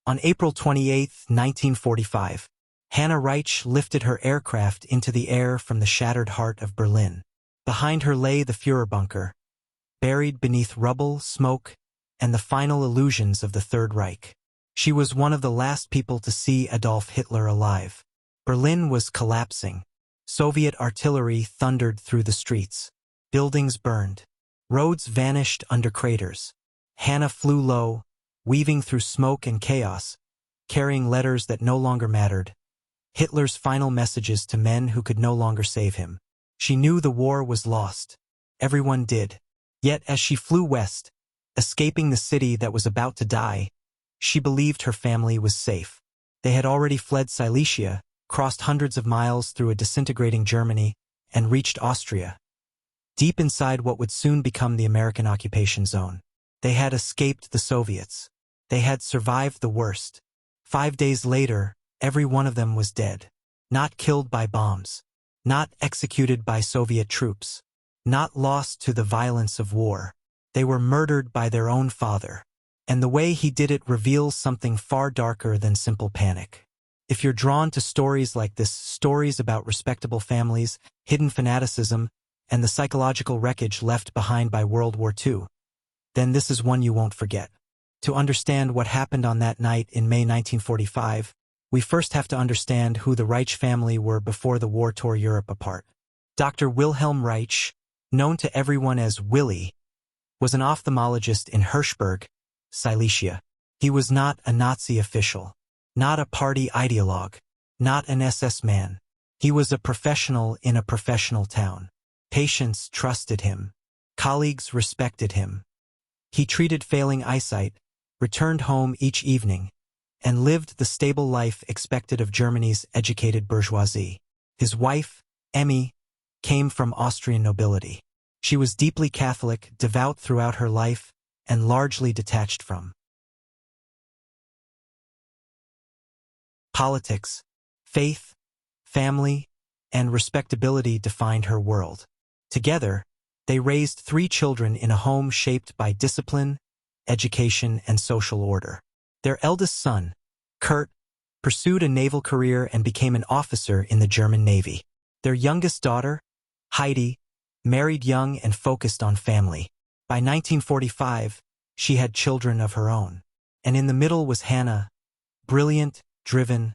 On April 28, 1945, Hanna Reitsch lifted her aircraft into the air from the shattered heart of Berlin. Behind her lay the Führer bunker, buried beneath rubble, smoke, and the final illusions of the Third Reich. She was one of the last people to see Adolf Hitler alive. Berlin was collapsing. Soviet artillery thundered through the streets. Buildings burned. Roads vanished under craters. Hanna flew low, weaving through smoke and chaos, carrying letters that no longer mattered, Hitler's final messages to men who could no longer save him. She knew the war was lost. Everyone did. Yet as she flew west, escaping the city that was about to die, she believed her family was safe. They had already fled Silesia, crossed hundreds of miles through a disintegrating Germany, and reached Austria, deep inside what would soon become the American occupation zone. They had escaped the Soviets. They had survived the worst. 5 days later, every one of them was dead. Not killed by bombs. Not executed by Soviet troops. Not lost to the violence of war. They were murdered by their own father. And the way he did it reveals something far darker than simple panic. If you're drawn to stories like this, stories about respectable families, hidden fanaticism, and the psychological wreckage left behind by World War II, then this is one you won't forget. To understand what happened on that night in May 1945, we first have to understand who the Reitsch family were before the war tore Europe apart. Dr. Wilhelm Reitsch, known to everyone as Willie, was an ophthalmologist in Hirschberg, Silesia. He was not a Nazi official, not a party ideologue, not an SS man. He was a professional in a professional town. Patients trusted him. Colleagues respected him. He treated failing eyesight, returned home each evening, and lived the stable life expected of Germany's educated bourgeoisie. His wife, Emmy, came from Austrian nobility. She was deeply Catholic, devout throughout her life, and largely detached from politics. Faith, family, and respectability defined her world. Together, they raised 3 children in a home shaped by discipline, education, and social order. Their eldest son, Kurt, pursued a naval career and became an officer in the German Navy. Their youngest daughter, Heidi, married young and focused on family. By 1945, she had children of her own. And in the middle was Hanna, brilliant, driven,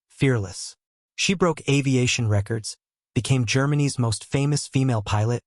fearless. She broke aviation records, became Germany's most famous female pilot,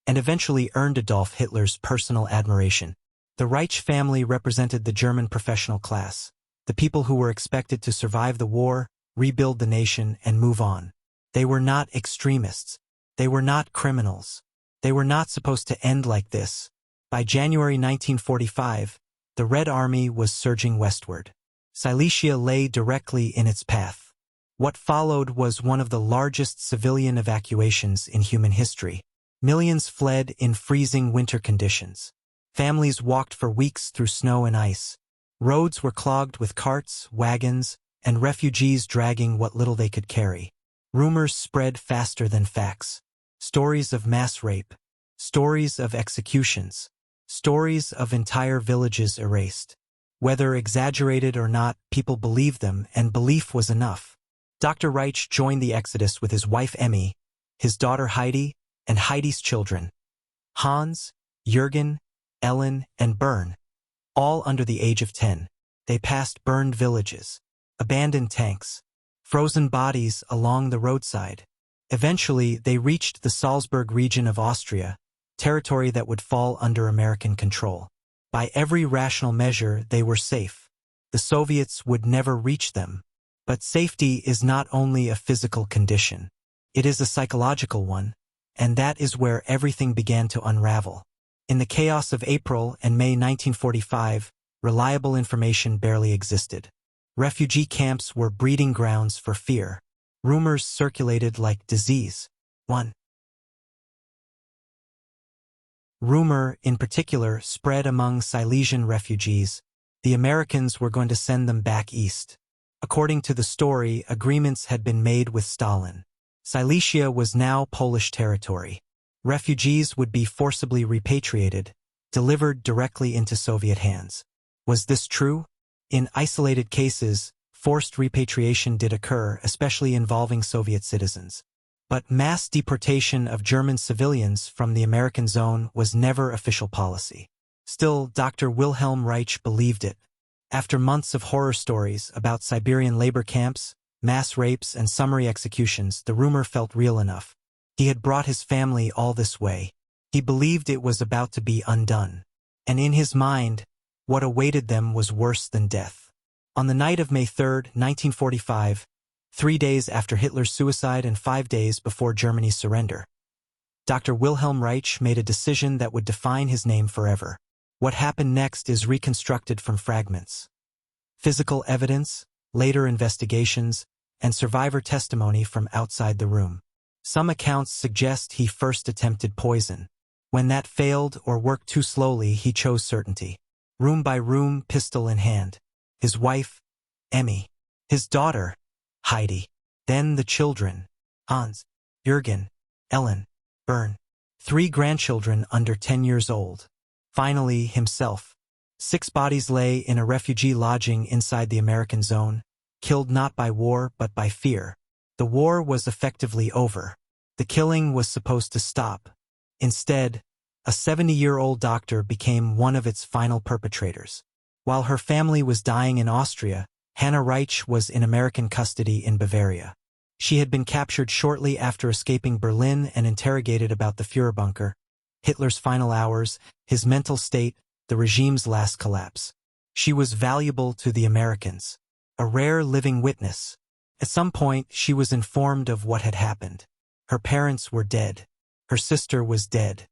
and eventually earned Adolf Hitler's personal admiration. The Reitsch family represented the German professional class, the people who were expected to survive the war, rebuild the nation, and move on. They were not extremists. They were not criminals. They were not supposed to end like this. By January 1945, the Red Army was surging westward. Silesia lay directly in its path. What followed was one of the largest civilian evacuations in human history. Millions fled in freezing winter conditions. Families walked for weeks through snow and ice. Roads were clogged with carts, wagons, and refugees dragging what little they could carry. Rumors spread faster than facts. Stories of mass rape. Stories of executions. Stories of entire villages erased. Whether exaggerated or not, people believed them, and belief was enough. Dr. Reitsch joined the exodus with his wife Emmy, his daughter Heidi, and Heidi's children, Hans, Jürgen, Ellen, and Bern, all under the age of 10. They passed burned villages, abandoned tanks, frozen bodies along the roadside. Eventually, they reached the Salzburg region of Austria, territory that would fall under American control. By every rational measure, they were safe. The Soviets would never reach them. But safety is not only a physical condition. It is a psychological one, and that is where everything began to unravel. In the chaos of April and May 1945, reliable information barely existed. Refugee camps were breeding grounds for fear. Rumors circulated like disease. One rumor, in particular, spread among Silesian refugees. The Americans were going to send them back east. According to the story, agreements had been made with Stalin. Silesia was now Polish territory. Refugees would be forcibly repatriated, delivered directly into Soviet hands. Was this true? In isolated cases, forced repatriation did occur, especially involving Soviet citizens. But mass deportation of German civilians from the American zone was never official policy. Still, Dr. Wilhelm Reitsch believed it. After months of horror stories about Siberian labor camps, mass rapes, and summary executions, the rumor felt real enough. He had brought his family all this way. He believed it was about to be undone. And in his mind, what awaited them was worse than death. On the night of May 3, 1945, 3 days after Hitler's suicide and 5 days before Germany's surrender, Dr. Wilhelm Reitsch made a decision that would define his name forever. What happened next is reconstructed from fragments. Physical evidence, later investigations, and survivor testimony from outside the room. Some accounts suggest he first attempted poison. When that failed or worked too slowly, he chose certainty. Room by room, pistol in hand. His wife, Emmy. His daughter, Heidi. Then the children, Hans, Jürgen, Ellen, Bern. 3 grandchildren under 10 years old. Finally, himself. 6 bodies lay in a refugee lodging inside the American zone, killed not by war but by fear. The war was effectively over. The killing was supposed to stop. Instead, a 70-year-old doctor became one of its final perpetrators. While her family was dying in Austria, Hanna Reitsch was in American custody in Bavaria. She had been captured shortly after escaping Berlin and interrogated about the Führer bunker, Hitler's final hours, his mental state, the regime's last collapse. She was valuable to the Americans, a rare living witness. At some point, she was informed of what had happened. Her parents were dead. Her sister was dead.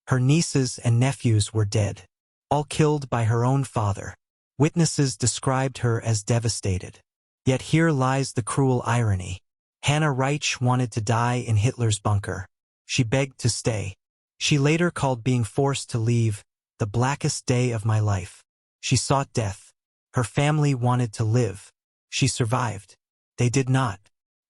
Her nieces and nephews were dead, all killed by her own father. Witnesses described her as devastated. Yet here lies the cruel irony. Hanna Reitsch wanted to die in Hitler's bunker. She begged to stay. She later called being forced to leave the blackest day of my life. She sought death. Her family wanted to live. She survived. They did not.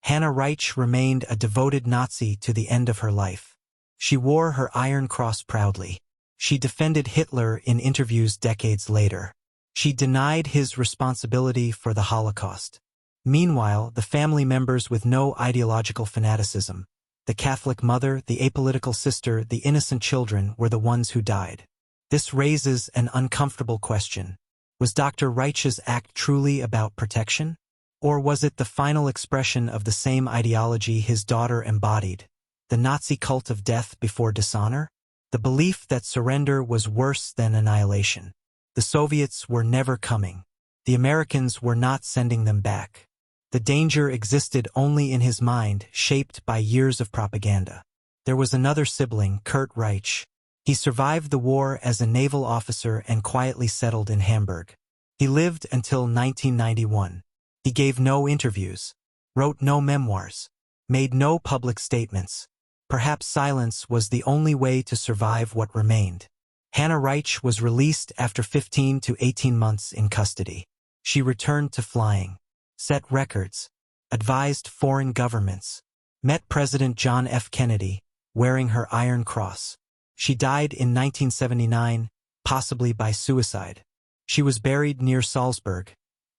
Hanna Reitsch remained a devoted Nazi to the end of her life. She wore her Iron Cross proudly. She defended Hitler in interviews decades later. She denied his responsibility for the Holocaust. Meanwhile, the family members with no ideological fanaticism, the Catholic mother, the apolitical sister, the innocent children, were the ones who died. This raises an uncomfortable question. Was Dr. Reitsch's act truly about protection? Or was it the final expression of the same ideology his daughter embodied? The Nazi cult of death before dishonor? The belief that surrender was worse than annihilation. The Soviets were never coming. The Americans were not sending them back. The danger existed only in his mind, shaped by years of propaganda. There was another sibling, Kurt Reitsch. He survived the war as a naval officer and quietly settled in Hamburg. He lived until 1991. He gave no interviews, wrote no memoirs, made no public statements. Perhaps silence was the only way to survive what remained. Hanna Reitsch was released after 15 to 18 months in custody. She returned to flying, set records, advised foreign governments, met President John F. Kennedy, wearing her Iron Cross. She died in 1979, possibly by suicide. She was buried near Salzburg,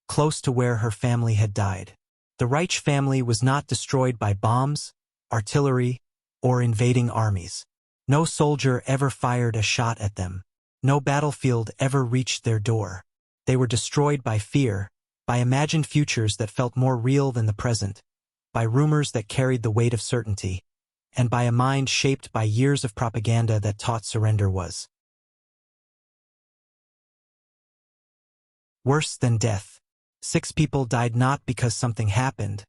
close to where her family had died. The Reitsch family was not destroyed by bombs, artillery, or invading armies. No soldier ever fired a shot at them. No battlefield ever reached their door. They were destroyed by fear, by imagined futures that felt more real than the present, by rumors that carried the weight of certainty, and by a mind shaped by years of propaganda that taught surrender was worse than death. 6 people died not because something happened,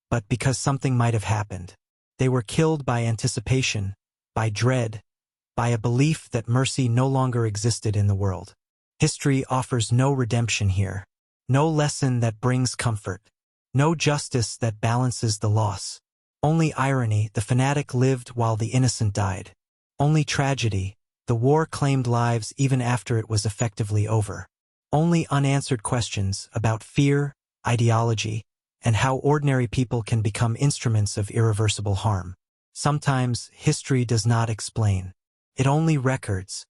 but because something might have happened. They were killed by anticipation, by dread, by a belief that mercy no longer existed in the world. History offers no redemption here, no lesson that brings comfort, no justice that balances the loss. Only irony, the fanatic lived while the innocent died. Only tragedy, the war claimed lives even after it was effectively over. Only unanswered questions about fear, ideology, and how ordinary people can become instruments of irreversible harm. Sometimes history does not explain. It only records.